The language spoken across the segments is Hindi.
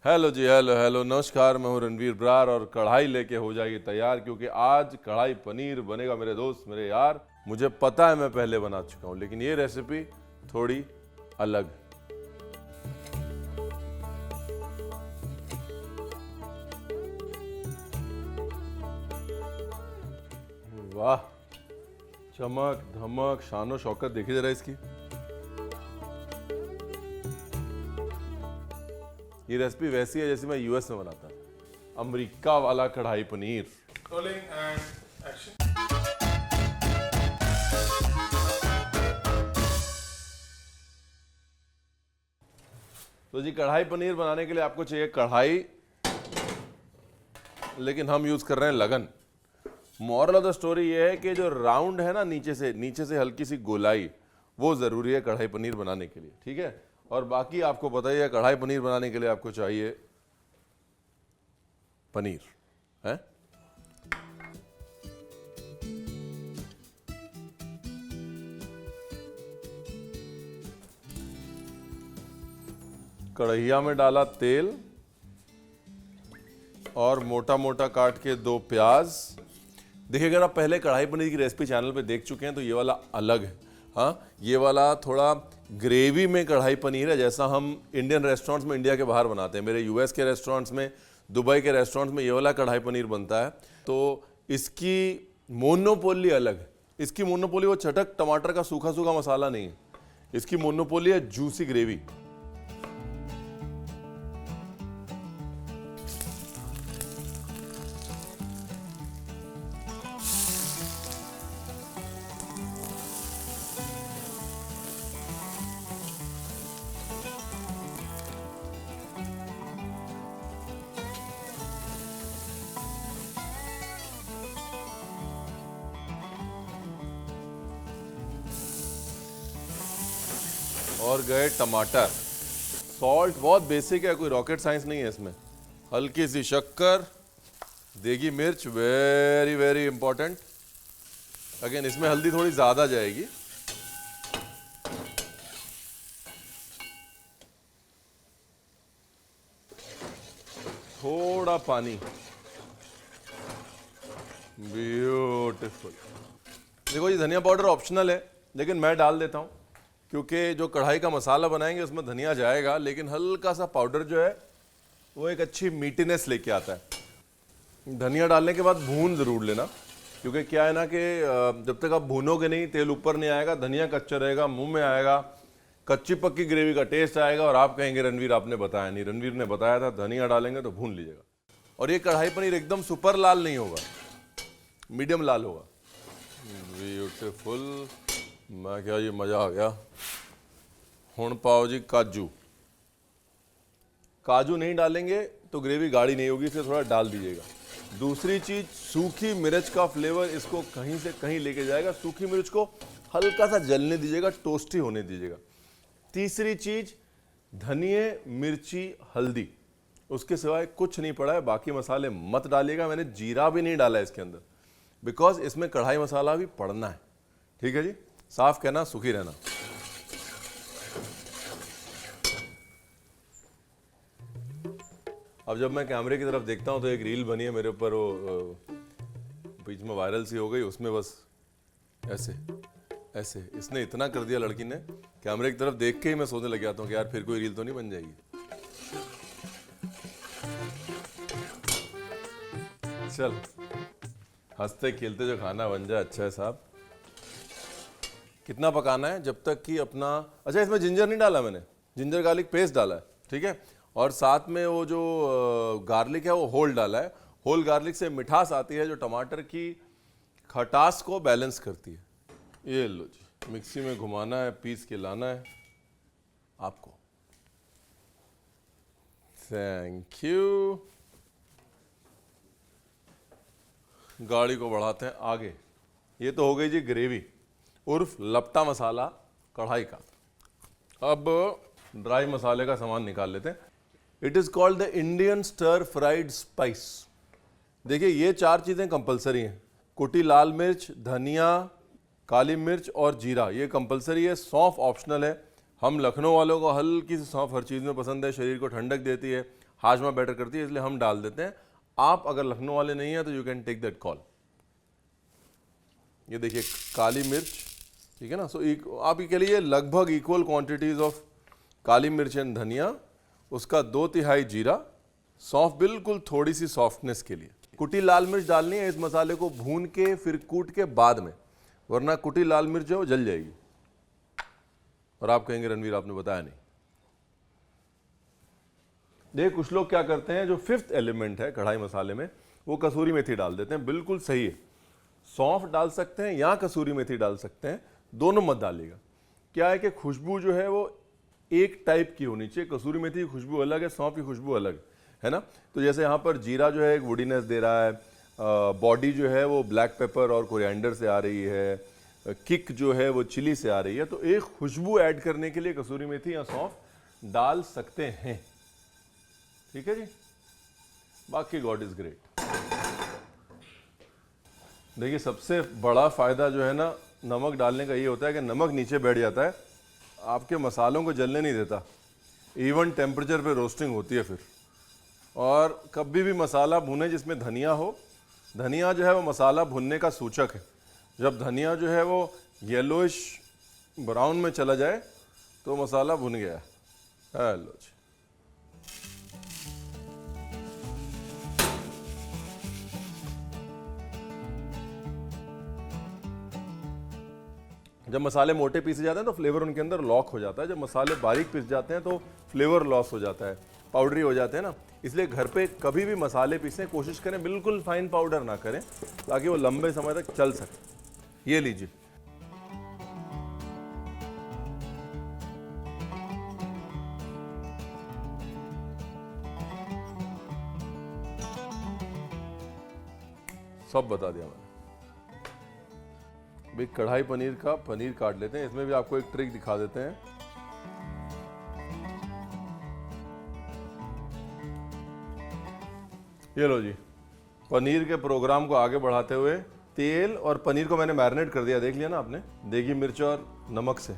हेलो जी, हेलो हेलो, नमस्कार। मैं हूं रणवीर ब्रार और कढ़ाई लेके हो जाएगी तैयार, क्योंकि आज कढ़ाई पनीर बनेगा मेरे दोस्त, मेरे यार। मुझे पता है मैं पहले बना चुका हूं, लेकिन ये रेसिपी थोड़ी अलग है। वाह, चमक धमक शानो शौकत देखिए जरा इसकी। ये रेसिपी वैसी है जैसे मैं यूएस में बनाता, अमेरिका वाला कढ़ाई पनीर। Rolling and action. तो जी, कढ़ाई पनीर बनाने के लिए आपको चाहिए कढ़ाई, लेकिन हम यूज कर रहे हैं लगन। मॉरल ऑफ द स्टोरी ये है कि जो राउंड है ना, नीचे से हल्की सी गोलाई, वो जरूरी है कढ़ाई पनीर बनाने के लिए, ठीक है। और बाकी आपको पता ही है, कढ़ाई पनीर बनाने के लिए आपको चाहिए पनीर है। कढ़ैया में डाला तेल और मोटा मोटा काट के 2 प्याज। देखिए, अगर आप पहले कढ़ाई पनीर की रेसिपी चैनल पे देख चुके हैं तो ये वाला अलग है। हाँ, ये वाला थोड़ा ग्रेवी में कढ़ाई पनीर है, जैसा हम इंडियन रेस्टोरेंट्स में इंडिया के बाहर बनाते हैं। मेरे यूएस के रेस्टोरेंट्स में, दुबई के रेस्टोरेंट्स में ये वाला कढ़ाई पनीर बनता है। तो इसकी मोनोपोली अलग है। इसकी मोनोपोली वो चटक टमाटर का सूखा सूखा मसाला नहीं है, इसकी मोनोपोली है जूसी ग्रेवी। और गए टमाटर। सॉल्ट बहुत बेसिक है, कोई रॉकेट साइंस नहीं है इसमें। हल्की सी शक्कर, देगी मिर्च, वेरी वेरी इंपॉर्टेंट। अगेन इसमें हल्दी थोड़ी ज्यादा जाएगी। थोड़ा पानी, ब्यूटीफुल। देखो, ये धनिया पाउडर ऑप्शनल है, लेकिन मैं डाल देता हूं क्योंकि जो कढ़ाई का मसाला बनाएंगे उसमें धनिया जाएगा, लेकिन हल्का सा पाउडर जो है वो एक अच्छी मीठीनेस लेके आता है। धनिया डालने के बाद भून जरूर लेना, क्योंकि क्या है ना कि जब तक आप भूनोगे नहीं, तेल ऊपर नहीं आएगा, धनिया कच्चा रहेगा, मुंह में आएगा, कच्ची पक्की ग्रेवी का टेस्ट आएगा और आप कहेंगे रणवीर आपने बताया नहीं। रणवीर ने बताया था धनिया डालेंगे तो भून लीजिएगा। और ये कढ़ाई पनीर एकदम सुपर लाल नहीं होगा, मीडियम लाल होगा। ब्यूटीफुल। मैं क्या, ये मजा आ गया। हुण पाओ जी काजू। काजू नहीं डालेंगे तो ग्रेवी गाढ़ी नहीं होगी, इसलिए थोड़ा डाल दीजिएगा। दूसरी चीज, सूखी मिर्च का फ्लेवर इसको कहीं से कहीं लेके जाएगा। सूखी मिर्च को हल्का सा जलने दीजिएगा, टोस्टी होने दीजिएगा। तीसरी चीज, धनिए, मिर्ची, हल्दी, उसके सिवाय कुछ नहीं पड़ा है। बाकी मसाले मत डालिएगा। मैंने जीरा भी नहीं डाला है इसके अंदर, बिकॉज इसमें कढ़ाई मसाला भी पड़ना है। ठीक है जी, साफ कहना, सुखी रहना। अब जब मैं कैमरे की तरफ देखता हूं तो एक रील बनी है मेरे ऊपर, वो बीच में वायरल सी हो गई। उसमें बस ऐसे ऐसे इसने इतना कर दिया लड़की ने, कैमरे की तरफ देख के ही मैं सोचने लग जाता हूं कि यार फिर कोई रील तो नहीं बन जाएगी। चल, हंसते खेलते जो खाना बन जाए अच्छा है साहब। कितना पकाना है? जब तक कि अपना, अच्छा इसमें जिंजर नहीं डाला मैंने, जिंजर गार्लिक पेस्ट डाला है, ठीक है। और साथ में वो जो गार्लिक है वो होल डाला है। होल गार्लिक से मिठास आती है जो टमाटर की खटास को बैलेंस करती है। ये लो जी, मिक्सी में घुमाना है, पीस के लाना है आपको। Thank you. गाड़ी को बढ़ाते हैं आगे। ये तो हो गई जी ग्रेवी उर्फ लपटा मसाला कढ़ाई का। अब ड्राई मसाले का सामान निकाल लेते हैं। It is called the Indian stir fried spice. देखिए, ये 4 चीजें कंपलसरी हैं। कुटी लाल मिर्च, धनिया, काली मिर्च और जीरा, ये कंपलसरी है। सौंफ ऑप्शनल है। हम लखनऊ वालों को हल्की सी सौंफ हर चीज में पसंद है, शरीर को ठंडक देती है। हाजमा बेटर करती है, इसलिए हम डाल देते हैं। आप अगर लखनऊ वाले नहीं हैं तो you can take that call. ये देखिए काली मिर्च, ठीक है ना। सो आप ये कह लीजिए लगभग इक्वल क्वांटिटीज ऑफ काली मिर्च एंड धनिया, उसका 2/3 जीरा, सौंफ बिल्कुल थोड़ी सी सॉफ्टनेस के लिए। कुटी लाल मिर्च डालनी है इस मसाले को भून के फिर कूट के बाद में, वरना कुटी लाल मिर्च जो जल जाएगी और आप कहेंगे रणवीर आपने बताया नहीं। देखिए कुछ लोग क्या करते हैं, जो 5th एलिमेंट है कढ़ाई मसाले में, वो कसूरी मेथी डाल देते हैं। बिल्कुल सही है, सौंफ डाल सकते हैं या कसूरी मेथी डाल सकते हैं, दोनों मत डालिएगा। क्या है कि खुशबू जो है वो एक टाइप की होनी चाहिए। कसूरी मेथी की खुशबू अलग है, सौंफ की खुशबू अलग है ना। तो जैसे यहाँ पर जीरा जो है एक वुडीनेस दे रहा है, बॉडी जो है वो ब्लैक पेपर और कोरिएंडर से आ रही है, किक जो है वो चिली से आ रही है, तो एक खुशबू ऐड करने के लिए कसूरी मेथी या सौंफ डाल सकते हैं, ठीक है जी। बाकी गॉड इज ग्रेट। देखिए सबसे बड़ा फायदा जो है ना नमक डालने का ये होता है कि नमक नीचे बैठ जाता है, आपके मसालों को जलने नहीं देता, इवन टेम्परेचर पे रोस्टिंग होती है फिर। और कभी भी मसाला भुने जिसमें धनिया हो, धनिया जो है वो मसाला भुनने का सूचक है। जब धनिया जो है वो येलोइश ब्राउन में चला जाए तो मसाला भुन गया। हेलो जी, जब मसाले मोटे पीसे जाते हैं तो फ्लेवर उनके अंदर लॉक हो जाता है, जब मसाले बारीक पीस जाते हैं तो फ्लेवर लॉस हो जाता है, पाउडरी हो जाते हैं ना। इसलिए घर पे कभी भी मसाले पीसें कोशिश करें बिल्कुल फाइन पाउडर ना करें, ताकि वो लंबे समय तक चल सके। ये लीजिए, सब बता दिया मैंने। भाई कढ़ाई पनीर का पनीर काट लेते हैं, इसमें भी आपको एक ट्रिक दिखा देते हैं। ये लो जी, पनीर के प्रोग्राम को आगे बढ़ाते हुए तेल और पनीर को मैंने मैरिनेट कर दिया, देख लिया ना आपने, देगी मिर्च और नमक से।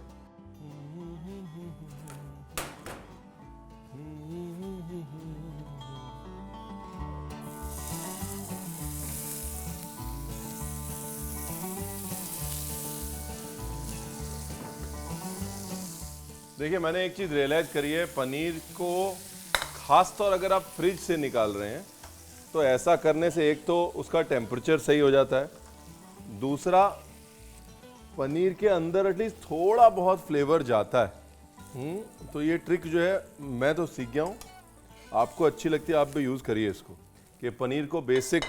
देखिए मैंने एक चीज़ रियलाइज़ करी है, पनीर को खास तौर अगर आप फ्रिज से निकाल रहे हैं तो ऐसा करने से एक तो उसका टेम्परेचर सही हो जाता है, दूसरा पनीर के अंदर एटलीस्ट थोड़ा बहुत फ्लेवर जाता है। तो ये ट्रिक जो है मैं तो सीख गया हूँ, आपको अच्छी लगती है आप भी यूज़ करिए इसको, कि पनीर को बेसिक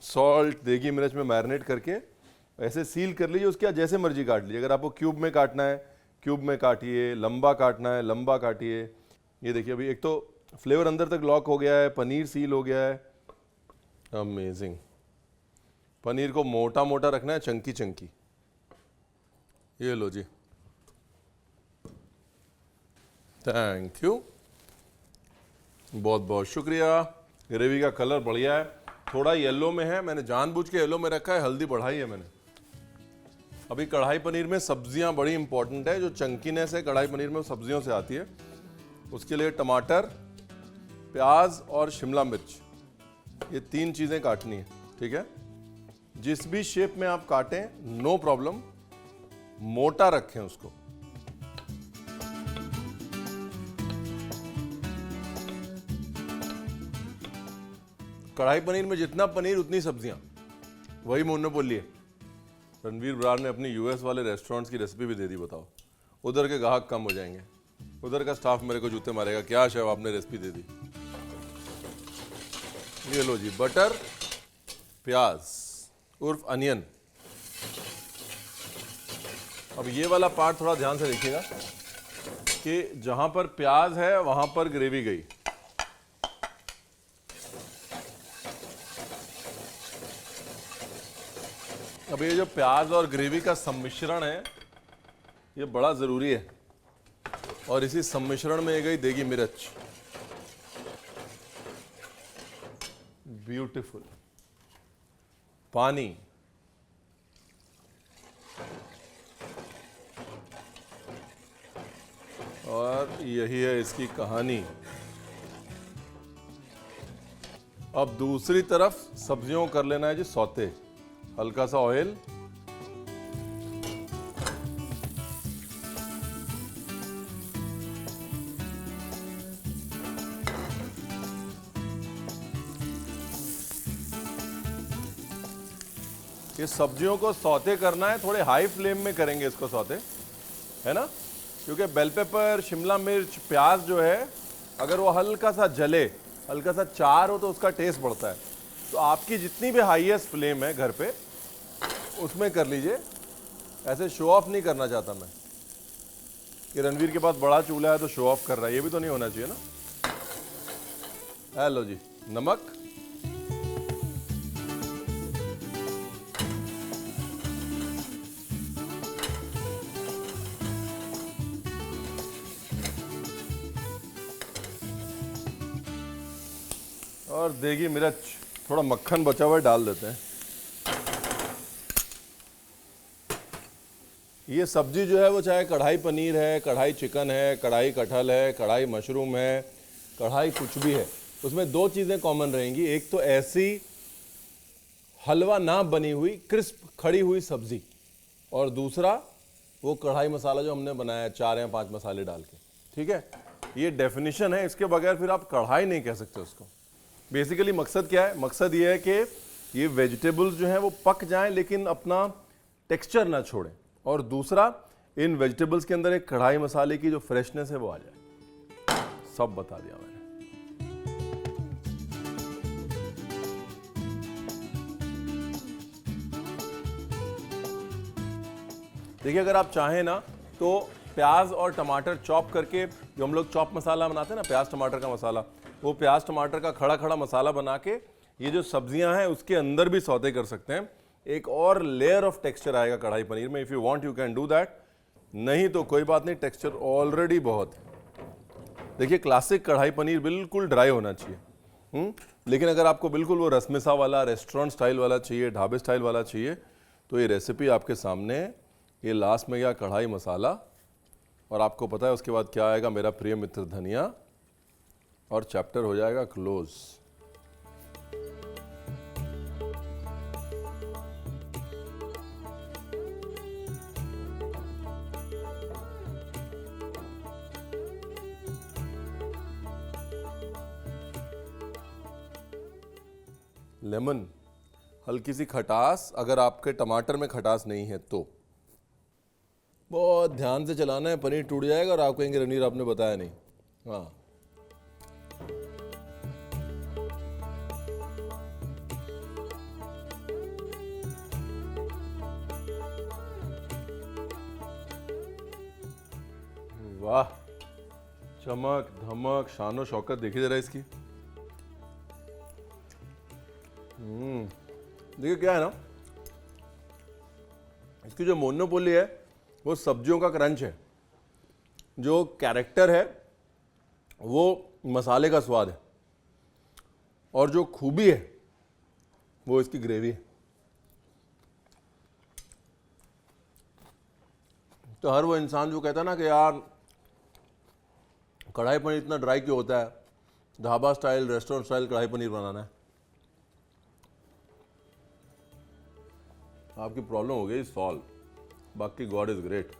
सॉल्ट देगी मिर्च में मैरिनेट करके ऐसे सील कर लीजिए, उसके बाद जैसे मर्जी काट लीजिए। अगर आपको क्यूब में काटना है क्यूब में काटिए, लंबा काटना है लंबा काटिए। ये देखिए अभी एक तो फ्लेवर अंदर तक लॉक हो गया है, पनीर सील हो गया है, अमेजिंग। पनीर को मोटा मोटा रखना है, चंकी चंकी। ये लो जी, थैंक यू, बहुत बहुत शुक्रिया। ग्रेवी का कलर बढ़िया है, थोड़ा येलो में है, मैंने जानबूझ के येलो में रखा है, हल्दी बढ़ाई है मैंने। अभी कढ़ाई पनीर में सब्जियां बड़ी इंपॉर्टेंट है, जो चंकीनेस है कढ़ाई पनीर में वो सब्जियों से आती है। उसके लिए टमाटर, प्याज और शिमला मिर्च, ये 3 चीज़ें काटनी है, ठीक है। जिस भी शेप में आप काटें नो प्रॉब्लम, मोटा रखें उसको। कढ़ाई पनीर में जितना पनीर उतनी सब्जियां, वही मोनोपोली है। रणवीर बरार ने अपनी यूएस वाले रेस्टोरेंट्स की रेसिपी भी दे दी, बताओ उधर के ग्राहक कम हो जाएंगे, उधर का स्टाफ मेरे को जूते मारेगा, क्या शेफ आपने रेसिपी दे दी। ये लो जी, बटर, प्याज उर्फ अनियन। अब ये वाला पार्ट थोड़ा ध्यान से देखिएगा कि जहां पर प्याज है वहां पर ग्रेवी गई। अब ये जो प्याज और ग्रेवी का सम्मिश्रण है ये बड़ा ज़रूरी है, और इसी सम्मिश्रण में ये गई देगी मिर्च, ब्यूटीफुल। पानी, और यही है इसकी कहानी। अब दूसरी तरफ सब्जियों को कर लेना है जी सौते। हल्का सा ऑयल, ये सब्जियों को सौते करना है, थोड़े हाई फ्लेम में करेंगे इसको सौते, है ना, क्योंकि बेल पेपर, शिमला मिर्च, प्याज जो है अगर वो हल्का सा जले, हल्का सा चार हो तो उसका टेस्ट बढ़ता है। तो आपकी जितनी भी हाईएस्ट फ्लेम है घर पे उसमें कर लीजिए। ऐसे शो ऑफ नहीं करना चाहता मैं कि रणवीर के पास बड़ा चूल्हा है तो शो ऑफ कर रहा है, ये भी तो नहीं होना चाहिए ना। हेलो जी, नमक, और देगी मिर्च, थोड़ा मक्खन बचा हुआ है डाल देते हैं। ये सब्जी जो है वो चाहे कढ़ाई पनीर है, कढ़ाई चिकन है, कढ़ाई कटहल है, कढ़ाई मशरूम है, कढ़ाई कुछ भी है, उसमें दो चीज़ें कॉमन रहेंगी। एक तो ऐसी हलवा ना बनी हुई क्रिस्प खड़ी हुई सब्जी, और दूसरा वो कढ़ाई मसाला जो हमने बनाया है 4 या 5 मसाले डाल के। ठीक है, ये डेफिनेशन है, इसके बगैर फिर आप कढ़ाई नहीं कह सकते उसको। बेसिकली मकसद क्या है? मकसद ये है कि ये वेजिटेबल्स जो हैं वो पक जाएं लेकिन अपना टेक्सचर ना छोड़ें, और दूसरा इन वेजिटेबल्स के अंदर एक कढ़ाई मसाले की जो फ्रेशनेस है वो आ जाए। सब बता दिया मैंने। देखिए, अगर आप चाहें ना तो प्याज और टमाटर चॉप करके, जो हम लोग चॉप मसाला बनाते हैं ना, प्याज टमाटर का मसाला, वो प्याज टमाटर का खड़ा खड़ा मसाला बना के ये जो सब्जियां हैं उसके अंदर भी सौते कर सकते हैं। एक और लेयर ऑफ टेक्सचर आएगा कढ़ाई पनीर में। If you want you can do that, नहीं तो कोई बात नहीं, टेक्सचर ऑलरेडी बहुत है। देखिए, क्लासिक कढ़ाई पनीर बिल्कुल ड्राई होना चाहिए, लेकिन अगर आपको बिल्कुल वो रसमिसा वाला, रेस्टोरेंट स्टाइल वाला चाहिए, ढाबे स्टाइल वाला चाहिए, तो ये रेसिपी आपके सामने है। ये लास्ट में गया कढ़ाई मसाला, और आपको पता है उसके बाद क्या आएगा, मेरा प्रिय मित्र धनिया, और चैप्टर हो जाएगा क्लोज। लेमन, हल्की सी खटास, अगर आपके टमाटर में खटास नहीं है तो बहुत ध्यान से चलाना है, पनीर टूट जाएगा और आप कहेंगे रणवीर आपने बताया नहीं। हाँ, वाह, चमक धमक शानो शौकत देखिए जरा इसकी। देखिए क्या है ना, इसकी जो मोनोपोली है वो सब्जियों का क्रंच है, जो कैरेक्टर है वो मसाले का स्वाद है, और जो खूबी है वो इसकी ग्रेवी है। तो हर वो इंसान जो कहता है ना कि यार कढ़ाई पनीर इतना ड्राई क्यों होता है, ढाबा स्टाइल, रेस्टोरेंट स्टाइल कढ़ाई पनीर बनाना है, आपकी प्रॉब्लम हो गई सॉल्व। बाकी गॉड इज ग्रेट।